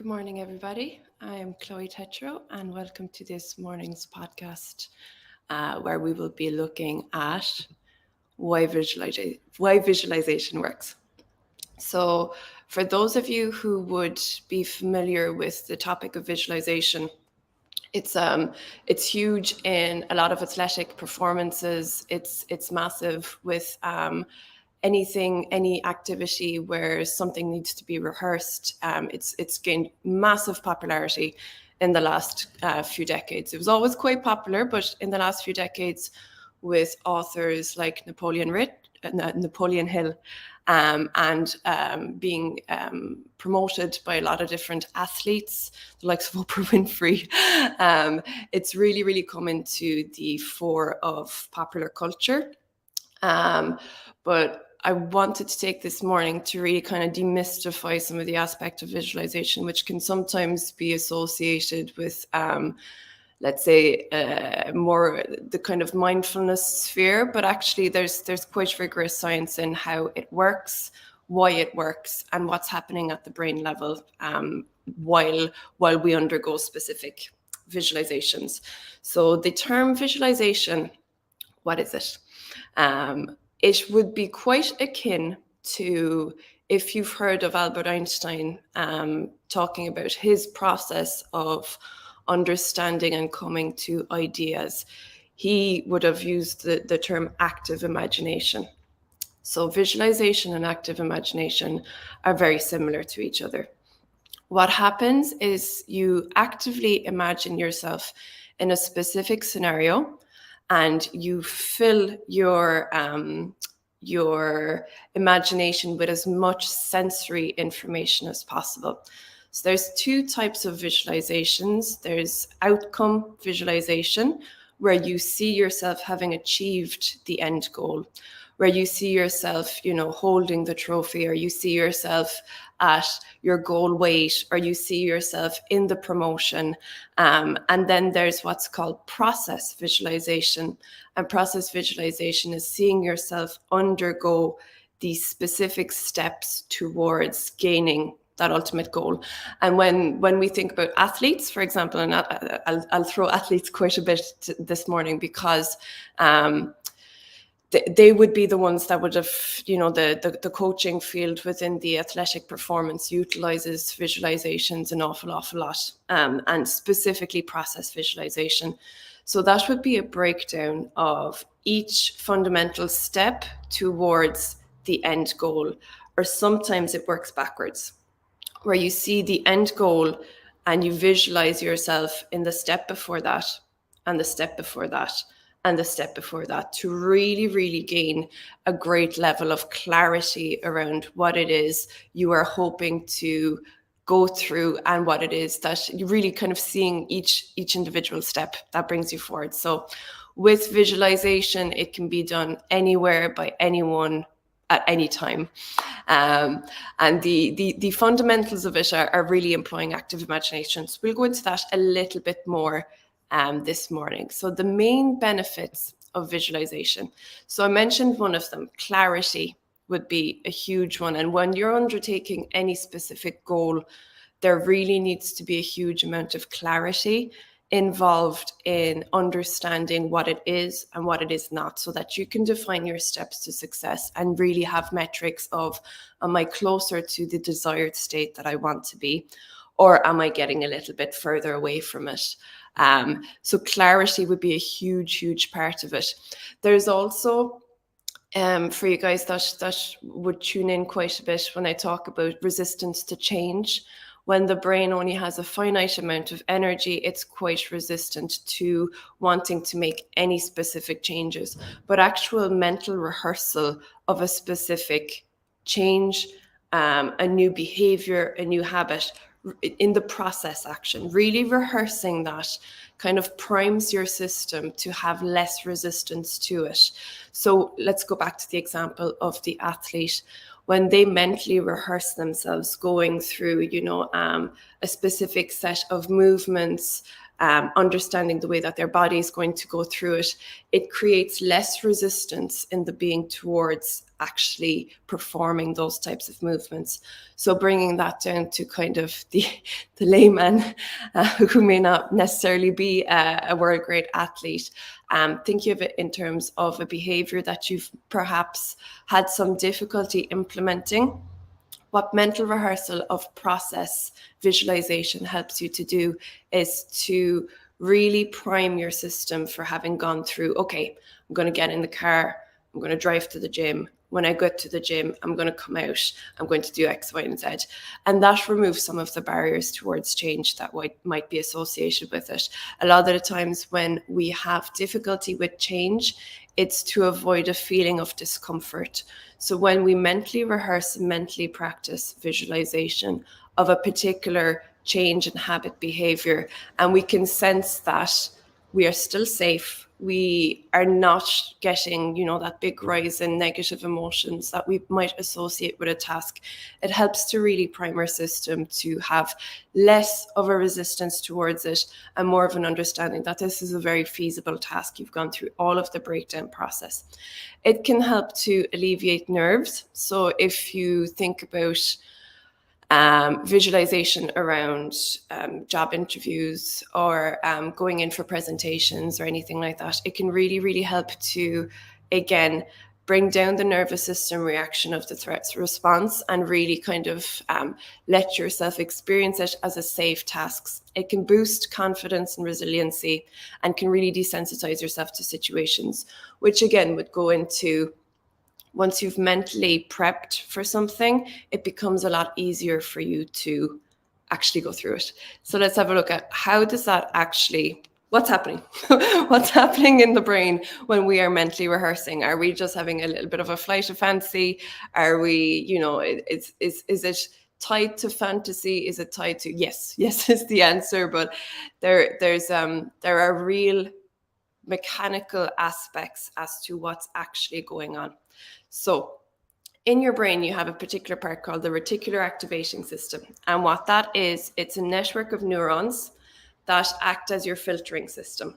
Good morning, everybody. I'm Chloe Tetro, and welcome to this morning's podcast, where we will be looking at why visualization works. So, for those of you who would be familiar with the topic of visualization, it's huge in a lot of athletic performances. It's massive with any activity where something needs to be rehearsed. It's gained massive popularity in the last few decades. It was always quite popular, but in the last few decades, with authors like Napoleon Hill, and being promoted by a lot of different athletes, the likes of Oprah Winfrey. It's really come into the fore of popular culture. But I wanted to take this morning to really kind of demystify some of the aspect of visualization, which can sometimes be associated with let's say more the kind of mindfulness sphere, but actually there's quite rigorous science in how it works, why it works, and what's happening at the brain level while we undergo specific visualizations. So the term visualization, what is it? It would be quite akin to if you've heard of Albert Einstein talking about his process of understanding and coming to ideas. He would have used the term active imagination. So visualization and active imagination are very similar to each other. What happens is you actively imagine yourself in a specific scenario, and you fill your imagination with as much sensory information as possible. So there's two types of visualizations. There's outcome visualization, where you see yourself having achieved the end goal, where you see yourself, holding the trophy, or you see yourself at your goal weight, or you see yourself in the promotion. And then there's what's called process visualization. And process visualization is seeing yourself undergo these specific steps towards gaining that ultimate goal. And when we think about athletes, for example, and I'll throw athletes quite a bit this morning, because they would be the ones that would have, the coaching field within the athletic performance utilizes visualizations an awful lot, and specifically process visualization. So that would be a breakdown of each fundamental step towards the end goal, or sometimes it works backwards, where you see the end goal and you visualize yourself in the step before that, and the step before that, and the step before that, to really gain a great level of clarity around what it is you are hoping to go through, and what it is that you're really kind of seeing each individual step that brings you forward. So with visualization, it can be done anywhere by anyone at any time. And the fundamentals of it are really employing active imaginations. We'll go into that a little bit more this morning. So the main benefits of visualization. So I mentioned one of them, clarity would be a huge one. And when you're undertaking any specific goal, there really needs to be a huge amount of clarity involved in understanding what it is and what it is not, so that you can define your steps to success and really have metrics of, am I closer to the desired state that I want to be, or am I getting a little bit further away from it? So clarity would be a huge part of it. There's also, for you guys that would tune in quite a bit when I talk about resistance to change. When the brain only has a finite amount of energy, it's quite resistant to wanting to make any specific changes. But actual mental rehearsal of a specific change, a new behavior, a new habit, in the process action, really rehearsing that kind of primes your system to have less resistance to it. So let's go back to the example of the athlete. When they mentally rehearse themselves going through, a specific set of movements, understanding the way that their body is going to go through it, it creates less resistance in the being towards actually performing those types of movements. So bringing that down to kind of the layman who may not necessarily be a world great athlete, thinking of it in terms of a behavior that you've perhaps had some difficulty implementing. What mental rehearsal of process visualization helps you to do is to really prime your system for having gone through, okay, I'm going to get in the car, I'm going to drive to the gym. When I get to the gym, I'm going to come out, I'm going to do X, Y, and Z. And that removes some of the barriers towards change that might be associated with it. A lot of the times when we have difficulty with change, it's to avoid a feeling of discomfort. So when we mentally rehearse and mentally practice visualization of a particular change in habit behavior, and we can sense that we are still safe, we are not getting, that big rise in negative emotions that we might associate with a task, it helps to really prime our system to have less of a resistance towards it and more of an understanding that this is a very feasible task. You've gone through all of the breakdown process. It can help to alleviate nerves. So if you think about visualization around job interviews or going in for presentations or anything like that, it can really, really help to, again, bring down the nervous system reaction of the threat response and really kind of let yourself experience it as a safe task. It can boost confidence and resiliency and can really desensitize yourself to situations, which again would go into, once you've mentally prepped for something, it becomes a lot easier for you to actually go through it. So let's have a look at how does that actually, what's happening? What's happening in the brain when we are mentally rehearsing? Are we just having a little bit of a flight of fancy? Are we, is it tied to fantasy? Is it tied to, yes is the answer, but there are real mechanical aspects as to what's actually going on. So in your brain, you have a particular part called the reticular activating system. And what that is, it's a network of neurons that act as your filtering system.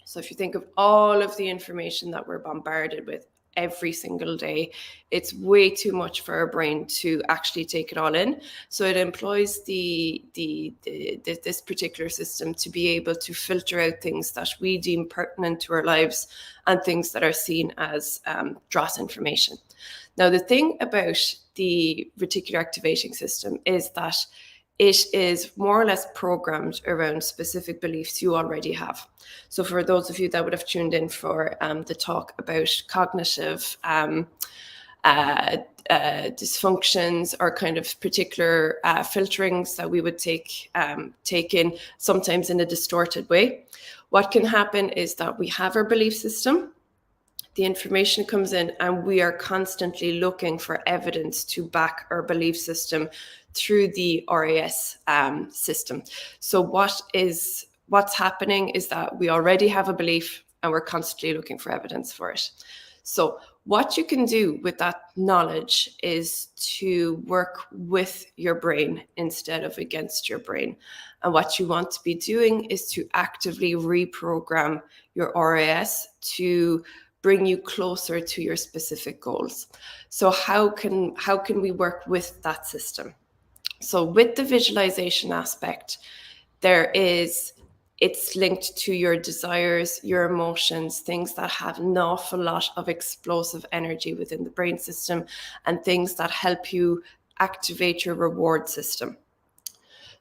So if you think of all of the information that we're bombarded with every single day, it's way too much for our brain to actually take it all in. So it employs this particular system to be able to filter out things that we deem pertinent to our lives and things that are seen as dross information. Now, the thing about the reticular activating system is that it is more or less programmed around specific beliefs you already have. So for those of you that would have tuned in for the talk about cognitive dysfunctions or kind of particular filterings that we would take in sometimes in a distorted way, what can happen is that we have our belief system, the information comes in, and we are constantly looking for evidence to back our belief system through the RAS system. So what's happening is that we already have a belief and we're constantly looking for evidence for it. So what you can do with that knowledge is to work with your brain instead of against your brain. And what you want to be doing is to actively reprogram your RAS to bring you closer to your specific goals. So how can we work with that system? So with the visualization aspect, it's linked to your desires, your emotions, things that have an awful lot of explosive energy within the brain system, and things that help you activate your reward system.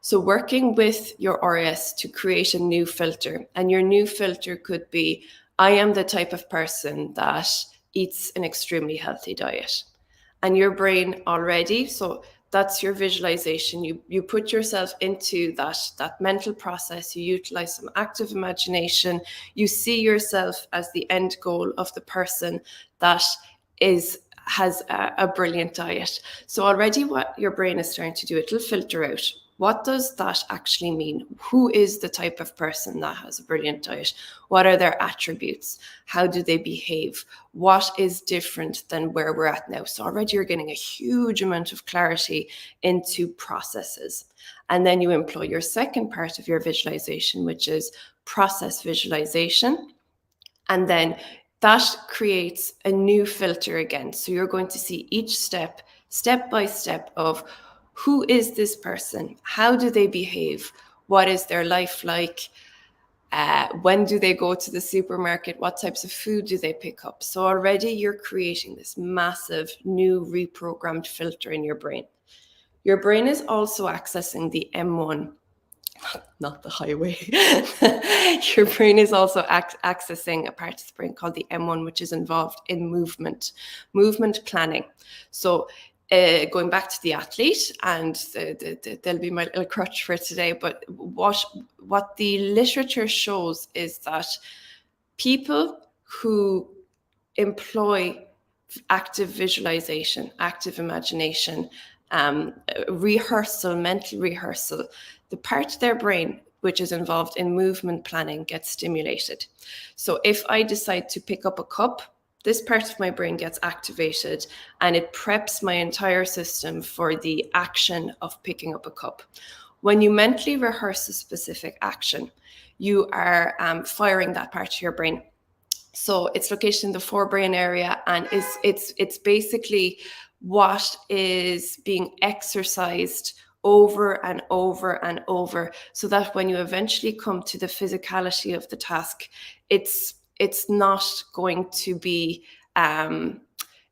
So working with your RAS to create a new filter, and your new filter could be, I am the type of person that eats an extremely healthy diet. And your brain already, so that's your visualization. You put yourself into that mental process. You utilize some active imagination. You see yourself as the end goal of the person that has a brilliant diet. So already what your brain is starting to do, it'll filter out. What does that actually mean? Who is the type of person that has a brilliant diet? What are their attributes? How do they behave? What is different than where we're at now? So already you're getting a huge amount of clarity into processes. And then you employ your second part of your visualization, which is process visualization. And then that creates a new filter again. So you're going to see each step by step of who is this person? How do they behave? What is their life like? When do they go to the supermarket? What types of food do they pick up? So already you're creating this massive new reprogrammed filter in your brain. Your brain is also accessing the M1, not the highway. Your brain is also accessing a part of the brain called the M1, which is involved in movement planning. So going back to the athlete, and they'll be my little crutch for today, but what the literature shows is that people who employ active visualization, active imagination, rehearsal, mental rehearsal, the part of their brain which is involved in movement planning gets stimulated. So if I decide to pick up a cup, this part of my brain gets activated and it preps my entire system for the action of picking up a cup. When you mentally rehearse a specific action, you are firing that part of your brain. So it's located in the forebrain area, and it's basically what is being exercised over and over and over, so that when you eventually come to the physicality of the task, it's not going to be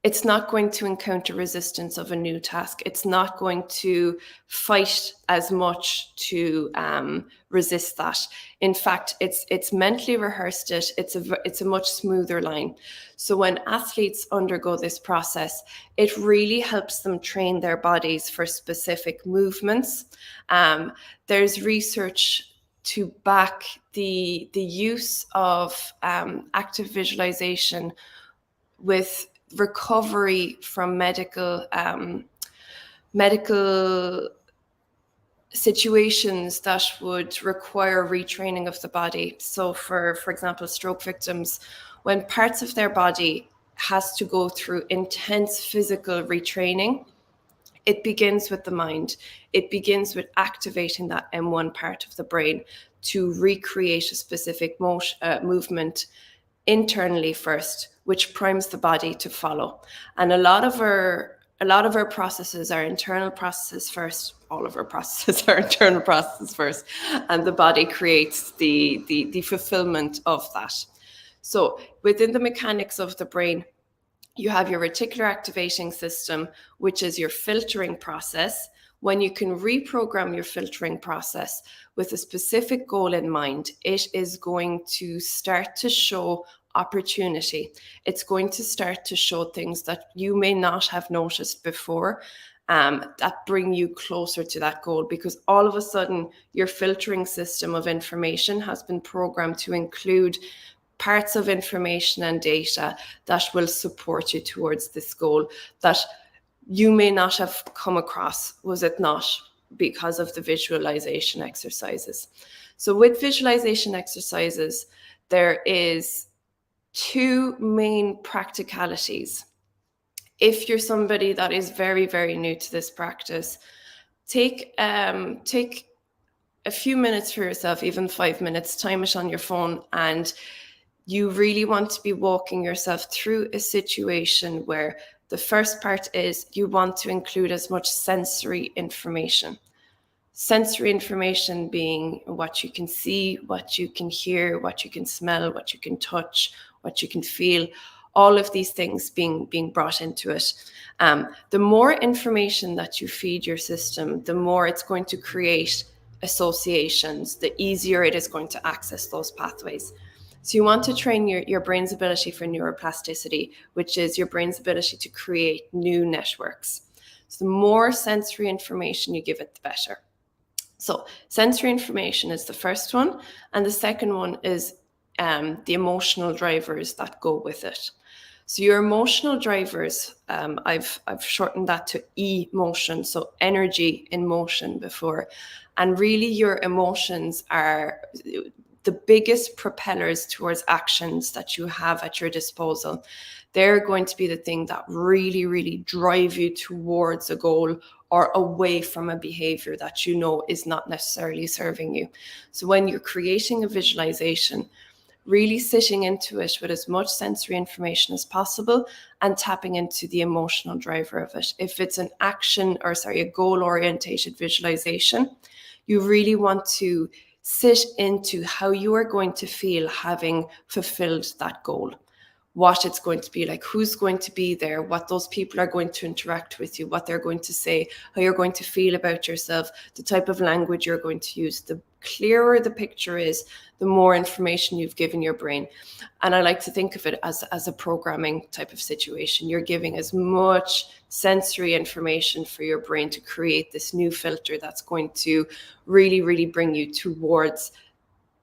it's not going to encounter resistance of a new task. It's not going to fight as much to resist that. In fact, it's mentally rehearsed it. It's a much smoother line. So when athletes undergo this process, it really helps them train their bodies for specific movements. There's research to back the use of active visualization with recovery from medical situations that would require retraining of the body. So for example, stroke victims, when parts of their body has to go through intense physical retraining, it begins with the mind. It begins with activating that M1 part of the brain to recreate a specific movement internally first, which primes the body to follow. And a lot of our processes are internal processes first. All of our processes are internal processes first, and the body creates the fulfillment of that. So within the mechanics of the brain, you have your reticular activating system, which is your filtering process. When you can reprogram your filtering process with a specific goal in mind, it is going to start to show opportunity. It's going to start to show things that you may not have noticed before, that bring you closer to that goal, because all of a sudden your filtering system of information has been programmed to include parts of information and data that will support you towards this goal that you may not have come across, was it not because of the visualization exercises. So with visualization exercises, there is two main practicalities. If you're somebody that is very, very new to this practice, take a few minutes for yourself, even 5 minutes, time it on your phone, and you really want to be walking yourself through a situation where the first part is you want to include as much sensory information. Sensory information being what you can see, what you can hear, what you can smell, what you can touch, what you can feel, all of these things being brought into it. The more information that you feed your system, the more it's going to create associations, the easier it is going to access those pathways. So you want to train your brain's ability for neuroplasticity, which is your brain's ability to create new networks. So the more sensory information you give it, the better. So sensory information is the first one. And the second one is the emotional drivers that go with it. So your emotional drivers, I've shortened that to emotion, so energy in motion before. And really your emotions are the biggest propellers towards actions that you have at your disposal. They're going to be the thing that really, really drive you towards a goal or away from a behavior that you know is not necessarily serving you. So when you're creating a visualization, really sitting into it with as much sensory information as possible and tapping into the emotional driver of it. If it's an a goal-orientated visualization, you really want to sit into how you are going to feel having fulfilled that goal, what it's going to be like, who's going to be there, what those people are going to interact with you, what they're going to say, how you're going to feel about yourself, the type of language you're going to use. The clearer the picture is, the more information you've given your brain. And I like to think of it as a programming type of situation. You're giving as much sensory information for your brain to create this new filter that's going to really, really bring you towards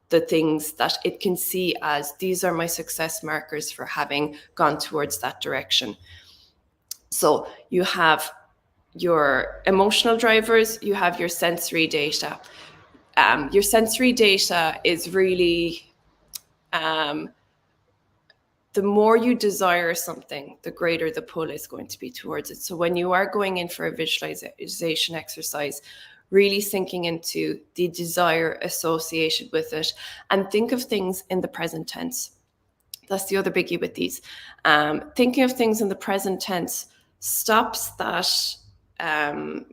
the things that it can see as, these are my success markers for having gone towards that direction. So you have your emotional drivers, you have your sensory data. Your sensory data is really, the more you desire something, the greater the pull is going to be towards it. So when you are going in for a visualization exercise, really sinking into the desire associated with it, and think of things in the present tense. That's the other biggie with these. Thinking of things in the present tense stops that.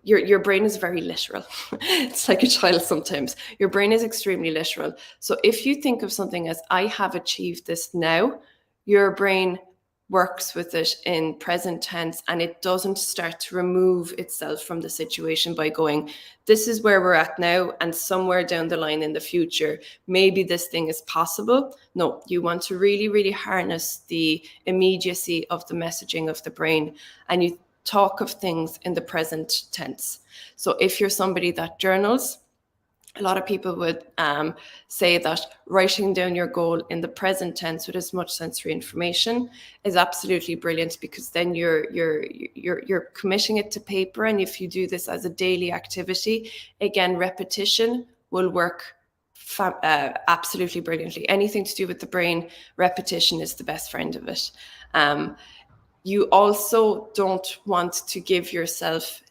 Your brain is very literal. It's like a child sometimes. Your brain is extremely literal. So if you think of something as, I have achieved this now, your brain works with it in present tense, and it doesn't start to remove itself from the situation by going, this is where we're at now, and somewhere down the line in the future, maybe this thing is possible. No, you want to really, really harness the immediacy of the messaging of the brain, and you talk of things in the present tense. So if you're somebody that journals, a lot of people would say that writing down your goal in the present tense with as much sensory information is absolutely brilliant, because then you're committing it to paper. And if you do this as a daily activity, again, repetition will work absolutely brilliantly. Anything to do with the brain, repetition is the best friend of it. You also don't want to give yourself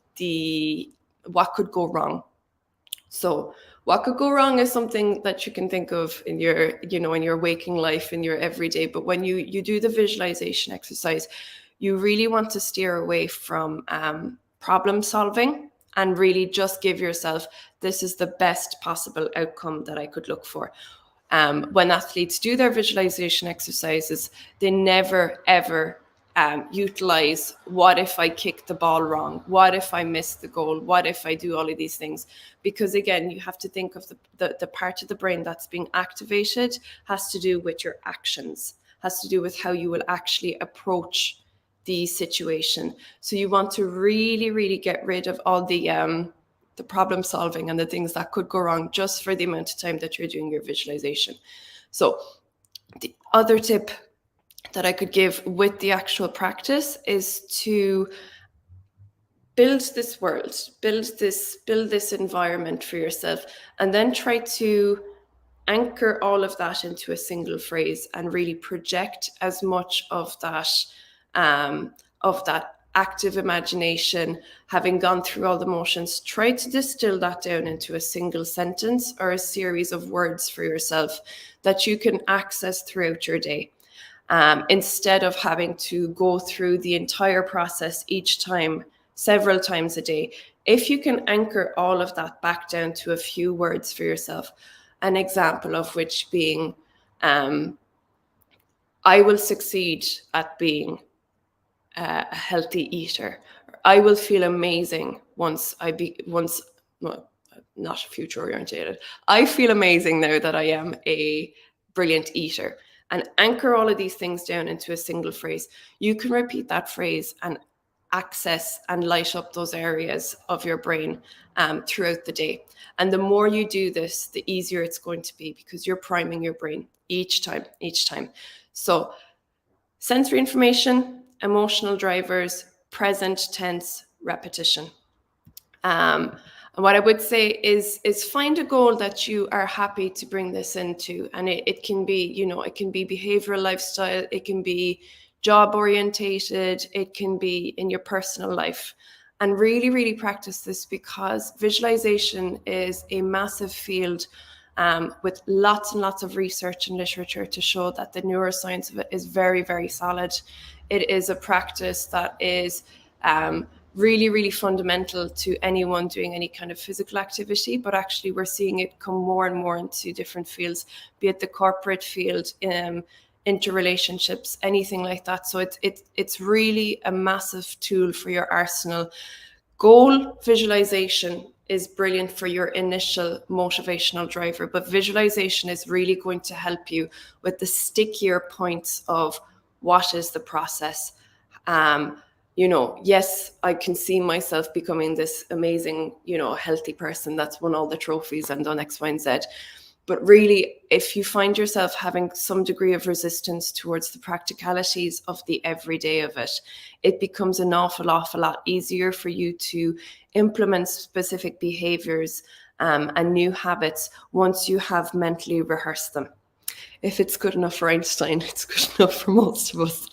what could go wrong. So what could go wrong is something that you can think of in your, in your waking life, in your everyday. But when you do the visualization exercise, you really want to steer away from problem solving, and really just give yourself, this is the best possible outcome that I could look for. When athletes do their visualization exercises, they never, ever utilize, what if I kick the ball wrong? What if I miss the goal? What if I do all of these things? Because again, you have to think of the part of the brain that's being activated has to do with your actions, has to do with how you will actually approach the situation. So you want to really, really get rid of all the problem solving and the things that could go wrong, just for the amount of time that you're doing your visualization. So the other tip that I could give with the actual practice is to build this world, build this environment for yourself, and then try to anchor all of that into a single phrase, and really project as much of that active imagination, having gone through all the motions. Try to distill that down into a single sentence or a series of words for yourself that you can access throughout your day. Instead of having to go through the entire process each time, several times a day. If you can anchor all of that back down to a few words for yourself, an example of which being, I will succeed at being a healthy eater. I will feel amazing not future oriented. I feel amazing now that I am a brilliant eater. And anchor all of these things down into a single phrase. You can repeat that phrase and access and light up those areas of your brain throughout the day. And the more you do this, the easier it's going to be, because you're priming your brain each time. So sensory information, emotional drivers, present tense, repetition. And what I would say is find a goal that you are happy to bring this into. And it can be, it can be behavioral lifestyle, it can be job orientated, it can be in your personal life. and really, really practice this, because visualization is a massive field with lots and lots of research and literature to show that the neuroscience of it is very, very solid. It is a practice that is really, really fundamental to anyone doing any kind of physical activity, but actually we're seeing it come more and more into different fields, be it the corporate field, interrelationships, anything like that. So it's really a massive tool for your arsenal. Goal visualization is brilliant for your initial motivational driver, but visualization is really going to help you with the stickier points of what is the process. Yes, I can see myself becoming this amazing, healthy person that's won all the trophies and done X, Y, and Z. But really, if you find yourself having some degree of resistance towards the practicalities of the everyday of it, it becomes an awful lot easier for you to implement specific behaviors and new habits once you have mentally rehearsed them. If it's good enough for Einstein, it's good enough for most of us.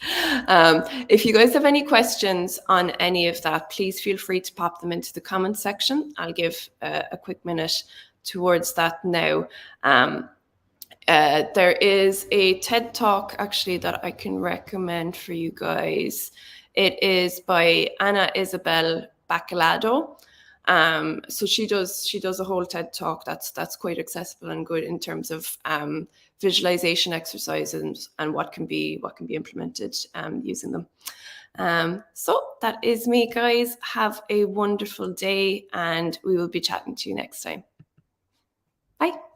If you guys have any questions on any of that, please feel free to pop them into the comments section. I'll give a quick minute towards that now. There is a TED Talk actually that I can recommend for you guys. It is by Anna Isabel Bacalado. So she does a whole TED Talk that's quite accessible and good in terms of visualization exercises and what can be implemented using them. So that is me, guys. Have a wonderful day, and we will be chatting to you next time. Bye.